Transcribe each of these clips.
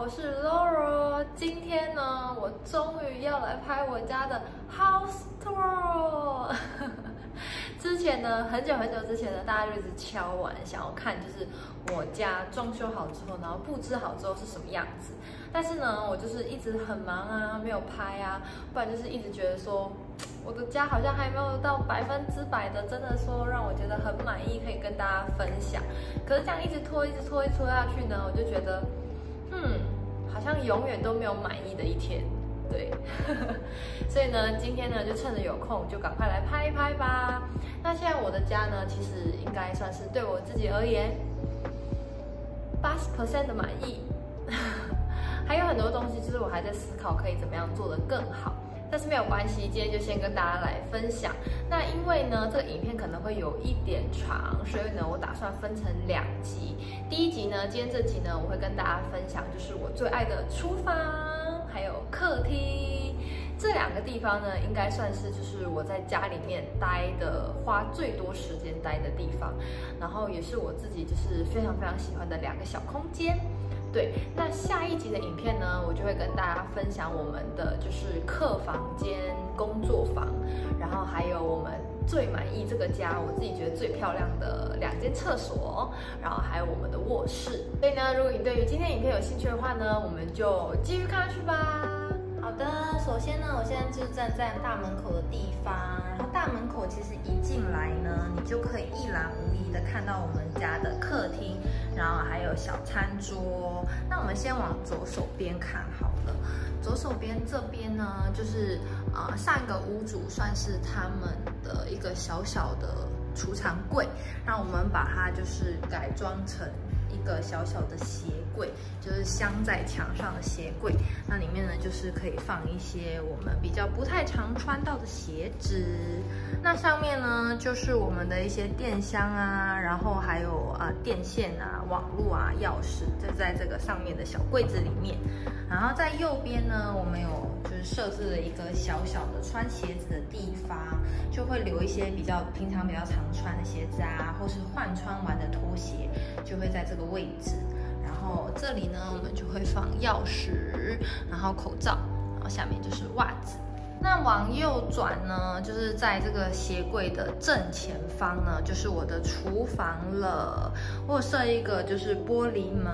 我是 Laura。今天呢，我终于要来拍我家的 house tour。之前呢，很久之前呢，大家就一直敲碗，想要看就是我家装修好之后，然后布置好之后是什么样子。但是呢，我就是一直很忙啊，没有拍啊，不然就是一直觉得说，我的家好像还没有到100%的，真的说让我觉得很满意，可以跟大家分享。可是这样一直拖下去呢，我就觉得，好像永远都没有满意的一天。对，所以呢，今天呢就趁着有空，就赶快来拍一拍吧。那现在我的家呢，其实应该算是对我自己而言80%的满意。还有很多东西，就是我还在思考可以怎么样做得更好。但是没有关系，今天就先跟大家来分享。那因为呢，这个影片可能会有一点长，所以呢，我打算分成2集。第一集呢，今天这集呢，我会跟大家分享，就是我最爱的厨房，还有客厅这2个地方呢，应该算是就是我在家里面花最多时间待的地方，然后也是我自己就是非常喜欢的2个小空间。对，那下一集的影片呢，我就会跟大家分享我们的就是客房间、工作房，然后还有我们最满意这个家，我自己觉得最漂亮的2间厕所，然后还有我们的卧室。所以呢，如果你对于今天影片有兴趣的话呢，我们就继续看下去吧。好的，首先呢，我现在就站在大门口的地方，然后大门口其实一进来呢，你就可以一览无遗的看到我们家的客厅，然后还有小餐桌。那我们先往左手边看好了，左手边这边呢，就是上一个屋主算是他们的一个小小的储藏柜，让我们把它就是改装成一个小小的鞋柜，就是镶在墙上的鞋柜。那里面呢，就是可以放一些我们比较不太常穿到的鞋子。那上面呢，就是我们的一些电箱啊，然后还有电线啊、网络啊、钥匙，就在这个上面的小柜子里面。然后在右边呢，我们有就是设置了一个小小的穿鞋子的地方，就会留一些平常比较常穿的鞋子啊，或是换穿完的拖鞋，就会在这个位置。然后这里呢，我们就会放钥匙，然后口罩，然后下面就是袜子。那往右转呢，就是在这个鞋柜的正前方呢，就是我的厨房了。我有设一个就是玻璃门，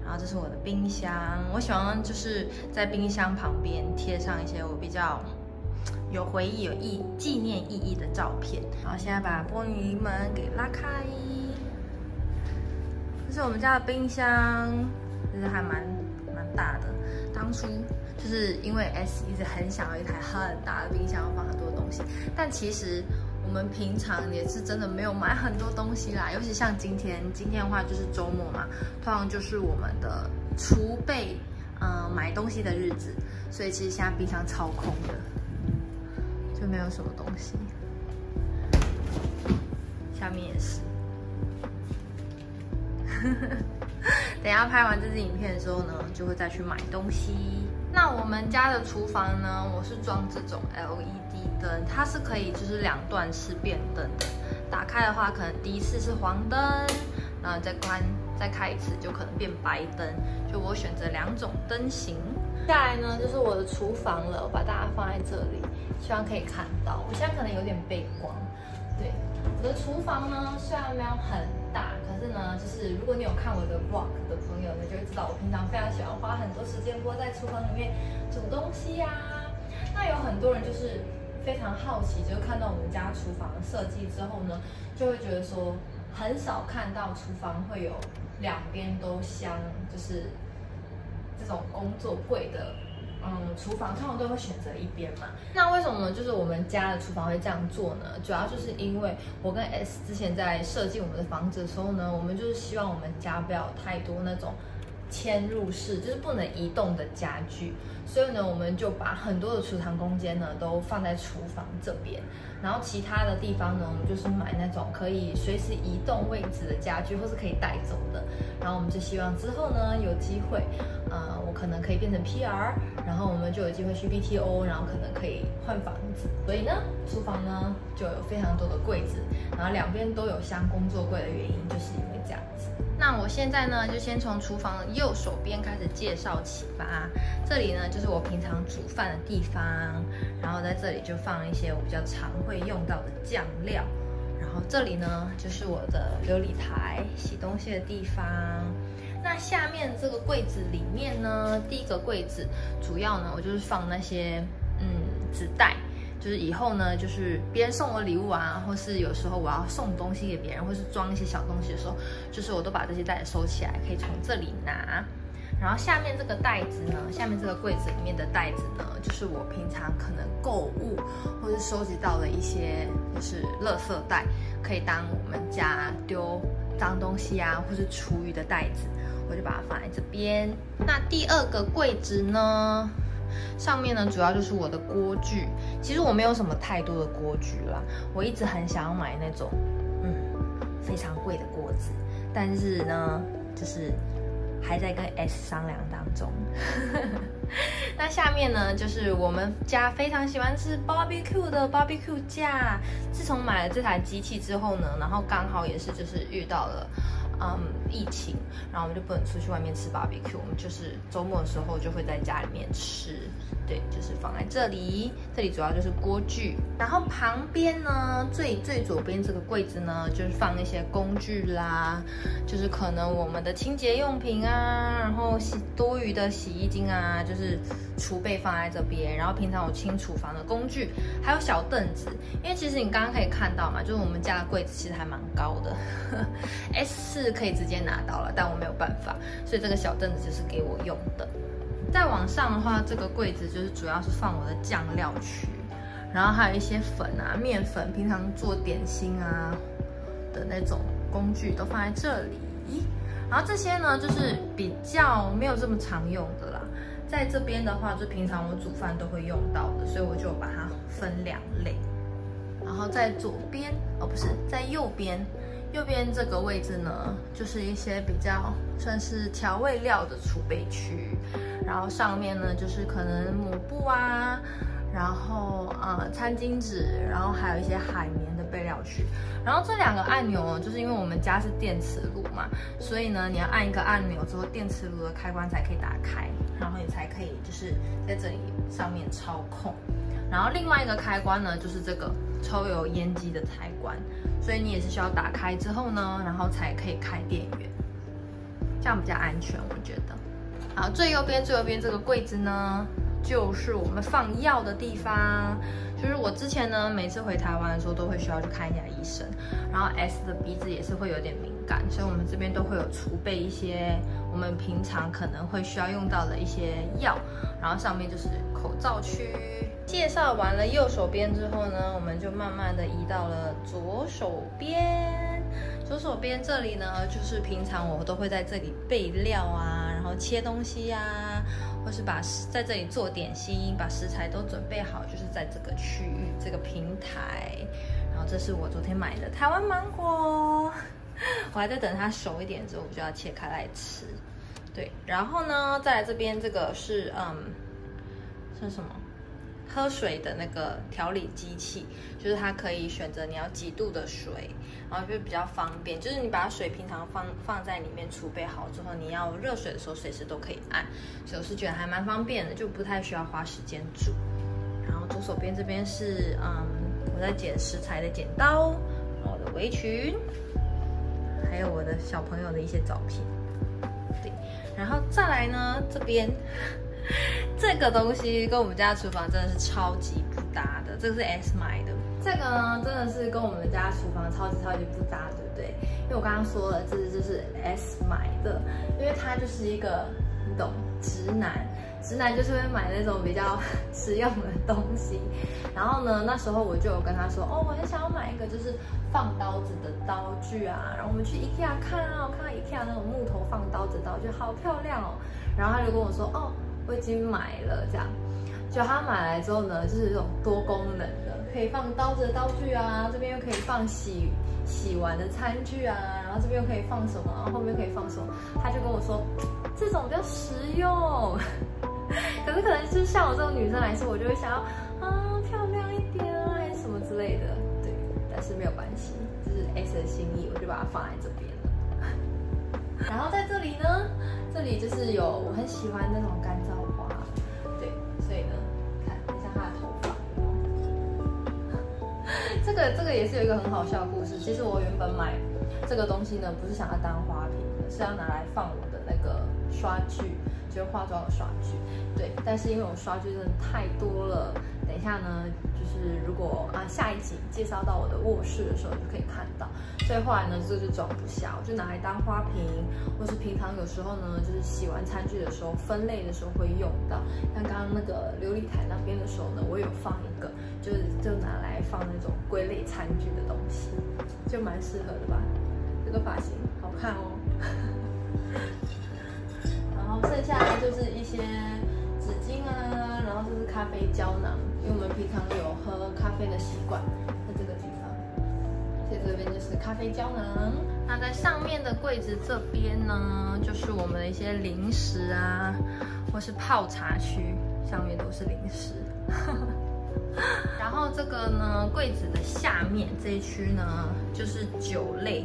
然后这是我的冰箱。我喜欢就是在冰箱旁边贴上一些我比较有回忆、纪念意义的照片。然后现在把玻璃门给拉开，这是我们家的冰箱，就是还蛮大的。当初就是因为 S 一直很想要一台很大的冰箱，放很多东西，但其实我们平常也是真的没有买很多东西啦。尤其像今天的话就是周末嘛，通常就是我们的储备买东西的日子，所以其实现在冰箱超空的，就没有什么东西。下面也是。等一下拍完这支影片的时候呢，就会再去买东西。那我们家的厨房呢，我是装这种 LED 灯，它是可以就是2段式变灯的。打开的话，可能第一次是黄灯，然后再开一次就可能变白灯。就我选择2种灯型。下来呢，就是我的厨房了，我把大家放在这里，希望可以看到。我现在可能有点背光。对，我的厨房呢，虽然没有很大，可是呢，就是如果你有看我的 vlog 的朋友呢，就会知道我平常非常喜欢花很多时间窝在厨房里面煮东西啊。那有很多人就是非常好奇，就是看到我们家厨房的设计之后呢，就会觉得说很少看到厨房会有2边都镶就是这种工作柜的。厨房通常都会选择一边嘛。那为什么就是我们家的厨房会这样做呢？主要就是因为我跟 S 之前在设计我们的房子的时候呢，我们就是希望我们家不要有太多那种嵌入式，就是不能移动的家具。所以呢，我们就把很多的储藏空间呢都放在厨房这边，然后其他的地方呢，我们就是买那种可以随时移动位置的家具，或是可以带走的。然后我们就希望之后呢有机会，我可能可以变成 PR， 然后我们就有机会去 BTO， 然后可能可以换房子。所以呢，厨房呢就有非常多的柜子，然后2边都有镶工作柜的原因就是因为这样子。那我现在呢，就先从厨房的右手边开始介绍起吧。这里呢，就是我平常煮饭的地方，然后在这里就放一些我比较常会用到的酱料。然后这里呢，就是我的琉璃台，洗东西的地方。那下面这个柜子里面呢，第一个柜子主要呢，我就是放那些纸袋。就是以后呢，就是别人送我礼物啊，或是有时候我要送东西给别人，或是装一些小东西的时候，就是我都把这些袋子收起来，可以从这里拿。然后下面这个袋子呢，下面这个柜子里面的袋子呢，就是我平常可能购物或是收集到的一些就是垃圾袋，可以当我们家丢脏东西啊，或是厨余的袋子，我就把它放在这边。那第二个柜子呢？上面呢，主要就是我的锅具。其实我没有什么太多的锅具啦，我一直很想要买那种非常贵的锅子，但是呢，就是还在跟 S 商量当中。那下面呢，就是我们家非常喜欢吃 barbecue 的 barbecue 架。自从买了这台机器之后呢，然后刚好也是就是遇到了疫情，然后我们就不能出去外面吃 barbecue， 我们就是周末的时候就会在家里面吃。对，就是放在这里，这里主要就是锅具。然后旁边呢，最左边这个柜子呢，就是放一些工具啦，就是可能我们的清洁用品啊，然后多余的洗衣精啊，就是储备放在这边。然后平常我清厨房的工具，还有小凳子，因为其实你刚刚可以看到嘛，就是我们家的柜子其实还蛮高的，S 是可以直接拿到了，但我没有办法，所以这个小凳子就是给我用的。再往上的话，这个柜子就是主要是放我的酱料区，然后还有一些粉啊、面粉，平常做点心啊的那种工具都放在这里。然后这些呢，就是比较没有这么常用的啦。在这边的话，就平常我煮饭都会用到的，所以我就把它分两类。然后在左边，不是在右边。右边这个位置呢，就是一些比较算是调味料的储备区，然后上面呢就是可能抹布啊，然后餐巾纸，然后还有一些海绵的备料区。然后这两个按钮呢，就是因为我们家是电磁炉嘛，所以呢你要按一个按钮之后，电磁炉的开关才可以打开，然后你才可以就是在这里上面操控。然后另外一个开关呢，就是这个抽油烟机的开关，所以你也是需要打开之后呢，然后才可以开电源，这样比较安全，我觉得。好，最右边这个柜子呢，就是我们放药的地方。就是我之前呢，每次回台湾的时候都会需要去看一下医生，然后 S 的鼻子也是会有点敏感，所以我们这边都会有储备一些我们平常可能会需要用到的一些药，然后上面就是口罩区。介绍完了右手边之后呢，我们就慢慢的移到了左手边。左手边这里呢，就是平常我都会在这里备料啊，然后切东西啊，或是在这里做点心，把食材都准备好，就是在这个区域这个平台。然后这是我昨天买的台湾芒果，我还在等它熟一点之后，我就要切开来吃。对，然后呢，再来这边这个是是什么？喝水的那个调理机器，就是它可以选择你要几度的水，然后就比较方便。就是你把水平常放在里面储备好之后，你要热水的时候随时都可以按，所以我是觉得还蛮方便的，就不太需要花时间煮。然后左手边这边是我在剪食材的剪刀，然后我的围裙，还有我的小朋友的一些照片。对，然后再来呢这边。这个东西跟我们家的厨房真的是超级不搭的，这个是 S 买的。这个呢，真的是跟我们家厨房超级不搭，对不对？因为我刚刚说了，这就是 S 买的，因为他就是一个你懂直男就是会买那种比较实用的东西。然后呢，那时候我就有跟他说，我很想要买一个就是放刀子的刀具啊。然后我们去 IKEA 看啊，我看到 IKEA 那种木头放刀子刀具好漂亮哦。然后他就跟我说，我已经买了，这样。就他买来之后呢，就是这种多功能的，可以放刀子的刀具啊，这边又可以放洗完的餐具啊，然后这边又可以放什么，然后后面又可以放什么。他就跟我说，这种比较实用。可是可能就是像我这种女生来说，我就会想要漂亮一点啊，还是什么之类的，对。但是没有关系，这是 S 的心意，我就把它放在这边了。然后在这里呢，这里就是有我很喜欢那种干燥花，对，所以呢，看一下它的头发。这个也是有一个很好笑的故事。其实我原本买这个东西呢，不是想要当花瓶的，是要拿来放我的那个刷具，就是化妆的刷具。对，但是因为我刷具真的太多了，等一下呢，就是如果下一集介绍到我的卧室的时候，就可以看到。所以后来呢，这个就装不下，我就拿来当花瓶，或是平常有时候呢，就是洗完餐具的时候分类的时候会用到。像刚刚那个琉璃台那边的时候呢，我有放一个，就拿来放那种归类餐具的东西，就蛮适合的吧。这个发型好看哦。然后剩下的就是一些纸巾啊，然后这是咖啡胶囊，因为我们平常有喝咖啡的习惯，在这个地方，所以这边就是咖啡胶囊。那在上面的柜子这边呢，就是我们的一些零食啊，或是泡茶区，上面都是零食。然后这个呢，柜子的下面这一区呢，就是酒类。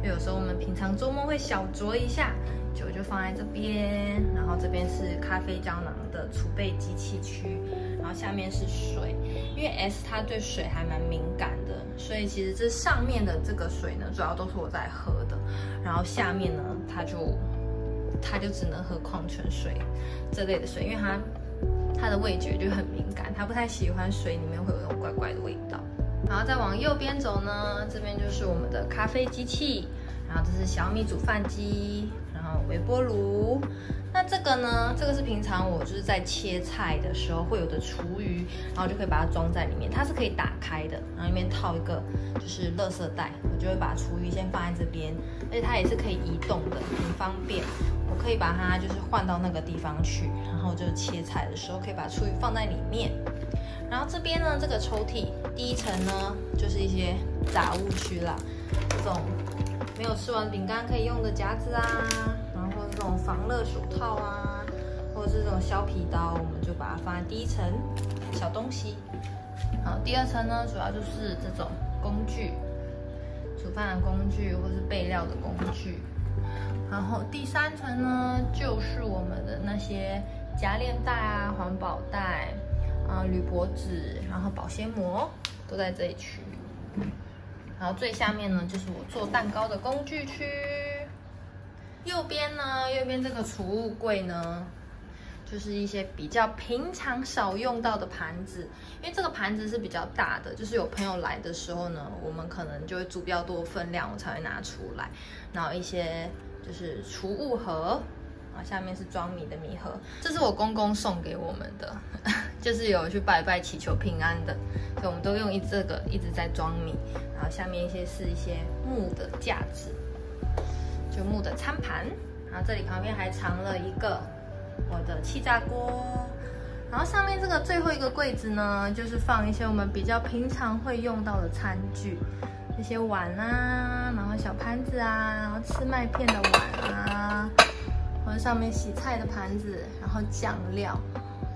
有时候我们平常周末会小酌一下，酒就放在这边，然后这边是咖啡胶囊的储备机器区，然后下面是水，因为 S 它对水还蛮敏感的，所以其实这上面的这个水呢，主要都是我在喝的，然后下面呢，它就只能喝矿泉水这类的水，因为它的味觉就很敏感，它不太喜欢水里面会有那种怪怪的味道。然后再往右边走呢，这边就是我们的咖啡机器，然后这是小米煮饭机，然后微波炉。那这个呢，这个是平常我就是在切菜的时候会有的厨余，然后就可以把它装在里面，它是可以打开的，然后里面套一个就是垃圾袋，我就会把厨余先放在这边，而且它也是可以移动的，很方便。我可以把它就是换到那个地方去，然后就切菜的时候可以把厨余放在里面。然后这边呢，这个抽屉第一层呢，就是一些杂物区啦，这种没有吃完饼干可以用的夹子啊，然后或者这种防热手套啊，或者是这种削皮刀，我们就把它放在第一层小东西。好，第二层呢，主要就是这种工具，煮饭的工具或是备料的工具。然后第三层呢，就是我们的那些夹链袋啊、环保袋。铝箔纸，然后保鲜膜都在这一区。然后最下面呢，就是我做蛋糕的工具区。右边这个储物柜呢，就是一些比较平常少用到的盘子，因为这个盘子是比较大的，就是有朋友来的时候呢，我们可能就会煮比较多分量，我才会拿出来。然后一些就是储物盒。下面是装米的米盒，这是我公公送给我们的，就是有去拜拜祈求平安的，所以我们都用这个一直在装米。然后下面是一些木的架子，就木的餐盘。然后这里旁边还藏了一个我的气炸锅。然后上面这个最后一个柜子呢，就是放一些我们比较平常会用到的餐具，这些碗啊，然后小盘子啊，然后吃麦片的碗啊。或者上面洗菜的盘子，然后酱料，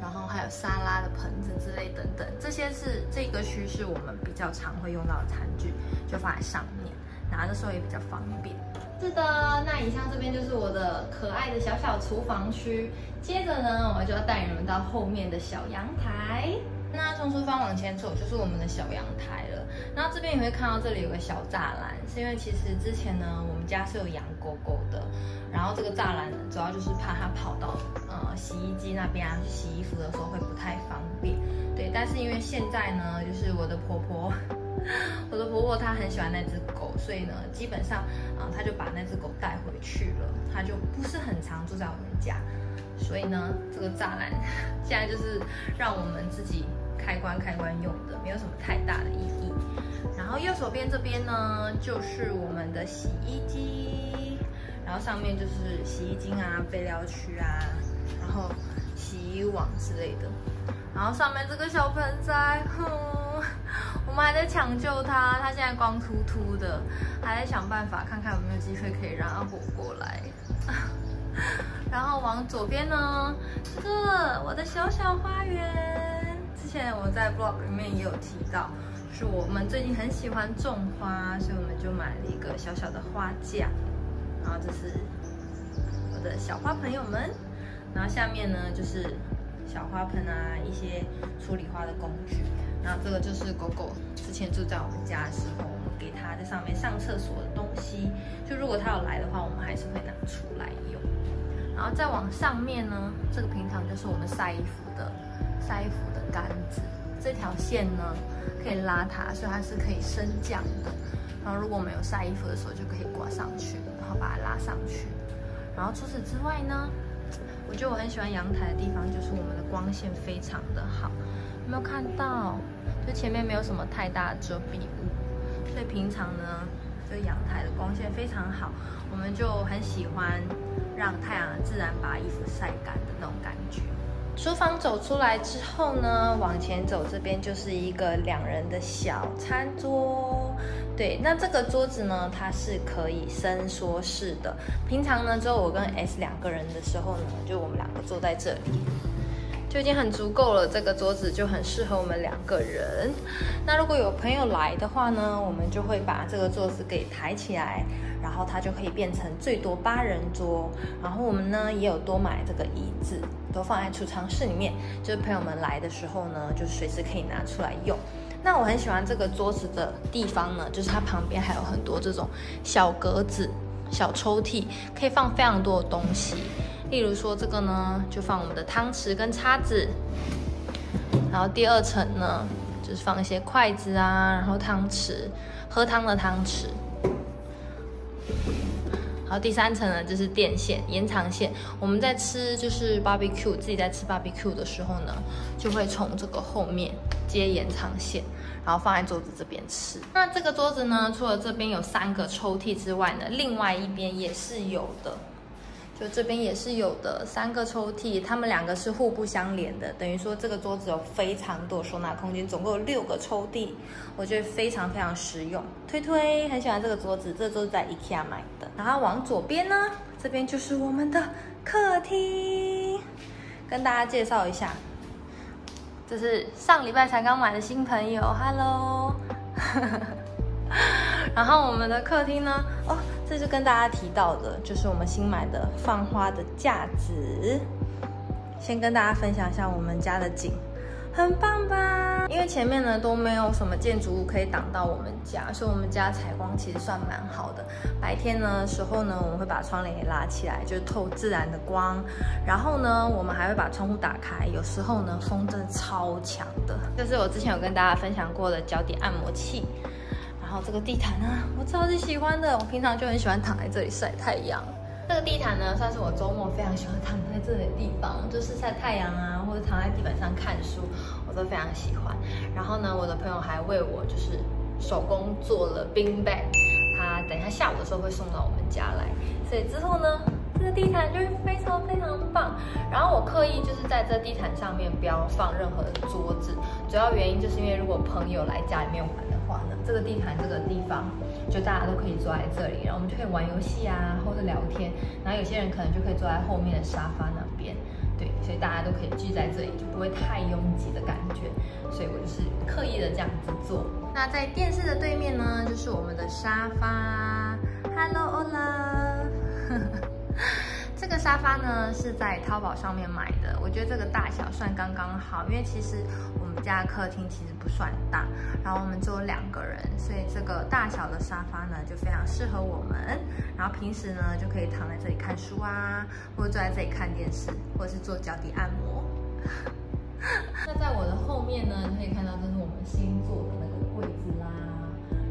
然后还有沙拉的盆子之类等等，这些是这个区是我们比较常会用到的餐具，就放在上面，拿的时候也比较方便。是的，那以上这边就是我的可爱的小小厨房区。接着呢，我就要带你们到后面的小阳台。那从厨房往前走就是我们的小阳台了。然后这边你会看到这里有个小栅栏，是因为其实之前呢，我们家是有养狗狗的。然后这个栅栏呢，主要就是怕它跑到洗衣机那边啊，去洗衣服的时候会不太方便。对，但是因为现在呢，就是我的婆婆她很喜欢那只狗，所以呢，基本上她就把那只狗带回去了，她就不是很常住在我们家。所以呢，这个栅栏现在就是让我们自己开关用的，没有什么太大的意义。然后右手边这边呢，就是我们的洗衣机。然后上面就是洗衣精啊、备料区啊，然后洗衣网之类的。然后上面这个小盆栽，我们还在抢救它，它现在光秃秃的，还在想办法看看有没有机会可以让它活过来。然后往左边呢，这个我的小小花园，之前我在 vlog 里面也有提到，是我们最近很喜欢种花，所以我们就买了一个小小的花架。然后这是们的小花朋友们。然后下面呢就是小花盆啊，一些处理花的工具。然后这个就是狗狗之前住在我们家的时候，我们给它在上面上厕所的东西。就如果它有来的话，我们还是会拿出来用。然后再往上面呢，这个平常就是我们晒衣服的杆子。这条线呢可以拉它，所以它是可以升降的。然后如果我们有晒衣服的时候，就可以挂上去，然后把它拉上去。然后除此之外呢，我觉得我很喜欢阳台的地方就是我们的光线非常的好。有没有看到？就前面没有什么太大的遮蔽物，所以平常呢，这个阳台的光线非常好，我们就很喜欢让太阳自然把衣服晒干的那种感觉。厨房走出来之后呢，往前走这边就是一个2人的小餐桌。对，那这个桌子呢，它是可以伸缩式的。平常呢，只有我跟 S 2个人的时候呢，就我们2个坐在这里，就已经很足够了。这个桌子就很适合我们2个人。那如果有朋友来的话呢，我们就会把这个桌子给抬起来，然后它就可以变成最多8人桌。然后我们呢也有多买这个椅子，都放在储藏室里面，就是朋友们来的时候呢，就随时可以拿出来用。那我很喜欢这个桌子的地方呢，就是它旁边还有很多这种小格子、小抽屉，可以放非常多的东西。例如说这个呢，就放我们的汤匙跟叉子。然后第2层呢，就是放一些筷子啊，然后汤匙，喝汤的汤匙。然后第3层呢，就是电线、延长线。我们在吃就是 barbecue， 自己在吃 barbecue 的时候呢，就会从这个后面接延长线，然后放在桌子这边吃。那这个桌子呢，除了这边有3个抽屉之外呢，另外一边也是有的。就这边也是有的3个抽屉，它们2个是互不相连的，等于说这个桌子有非常多收纳空间，总共有6个抽屉，我觉得非常非常实用。推很喜欢这个桌子，这个桌子在 IKEA 买的。然后往左边呢，这边就是我们的客厅，跟大家介绍一下，这是上礼拜才刚买的新朋友 ，Hello。然后我们的客厅呢，这是跟大家提到的，就是我们新买的放花的架子。先跟大家分享一下我们家的景，很棒吧？因为前面呢都没有什么建筑物可以挡到我们家，所以我们家采光其实算蛮好的。白天呢时候呢，我们会把窗帘也拉起来，就是透自然的光。然后呢，我们还会把窗户打开，有时候呢风真的超强的。这是我之前有跟大家分享过的脚底按摩器。然后这个地毯呢，我超级喜欢的，我平常就很喜欢躺在这里晒太阳。这个地毯呢，算是我周末非常喜欢躺在这里的地方，就是晒太阳啊，或者躺在地板上看书，我都非常喜欢。然后呢，我的朋友还为我就是手工做了冰 bag， 他等一下下午的时候会送到我们家来，所以之后呢，这个地毯就会非常非常棒。然后我刻意就是在这地毯上面不要放任何的桌子，主要原因就是因为如果朋友来家里面玩的话呢，这个地毯这个地方就大家都可以坐在这里，然后我们就可以玩游戏啊，或者聊天。然后有些人可能就可以坐在后面的沙发那边，对，所以大家都可以聚在这里，就不会太拥挤的感觉。所以我就是刻意的这样子做。那在电视的对面呢，就是我们的沙发。Hello Olaf。这个沙发呢是在淘宝上面买的，我觉得这个大小算刚刚好，因为其实我们家的客厅其实不算大，然后我们只有2个人，所以这个大小的沙发呢就非常适合我们。然后平时呢就可以躺在这里看书啊，或者坐在这里看电视，或者是做脚底按摩。那在我的后面呢，你可以看到这是我们新做的那个柜子啦，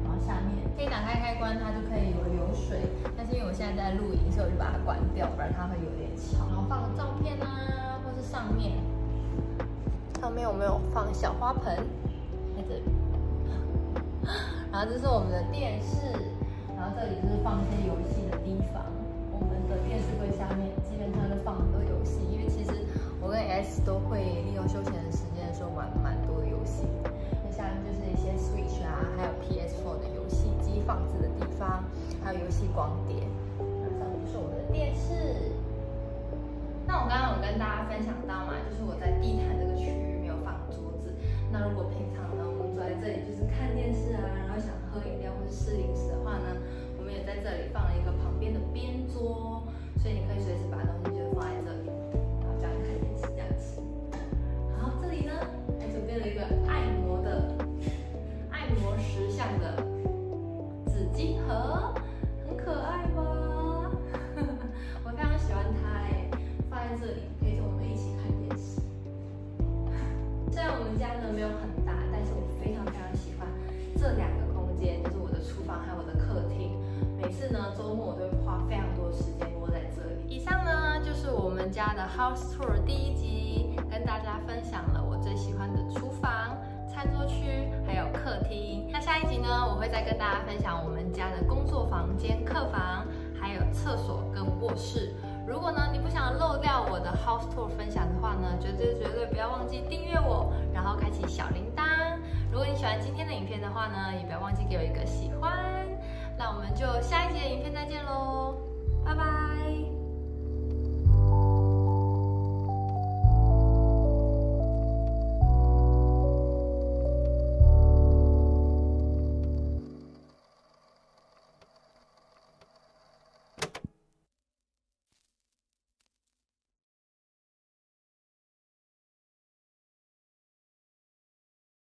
然后下面可以打开开关，它就可以有流水。但是因为我现在在录影，所以我就把它关掉，不然它会有点吵。然后放个照片啊，或是上面有没有放小花盆在这里？然后这是我们的电视，然后这里就是放一些游戏的地方。我们的电视柜下面基本上就放很多游戏，因为其实我跟 S 都会利用休闲的时间的时候玩蛮多的游戏。那下面就是一些 Switch 啊，还有 PS4 的游戏机放置的地方，还有游戏光碟。那上面就是我们的电视。那我刚刚有跟大家分享到嘛，就是我在地毯这个区域没有放桌子。那如果平常呢，我们坐在这里就是看电视啊，然后想喝饮料或者吃零食的话呢，我们也在这里放了一个旁边的边桌，所以你可以随时把东西就放在这里，然后这样看电视这样子。好，这里呢还准备了一个按摩10项的纸巾盒，很可爱吧？我非常喜欢它放在这里陪着我们一起看电视。虽然我们家呢没有很大，但是我非常喜欢这2个空间，就是我的厨房还有我的客厅。每次呢周末我都会花非常多的时间窝在这里。以上呢就是我们家的 House Tour 第1集，跟大家分享了我最喜欢的厨房、餐桌区还有客厅。那下一集呢，我会再跟大家分享我们家的工作房间、客房，还有厕所跟卧室。如果呢你不想漏掉我的 House Tour 分享的话呢，绝对不要忘记订阅我，然后开启小铃铛。如果你喜欢今天的影片的话呢，也不要忘记给我一个喜欢。那我们就下一集的影片再见喽，拜拜。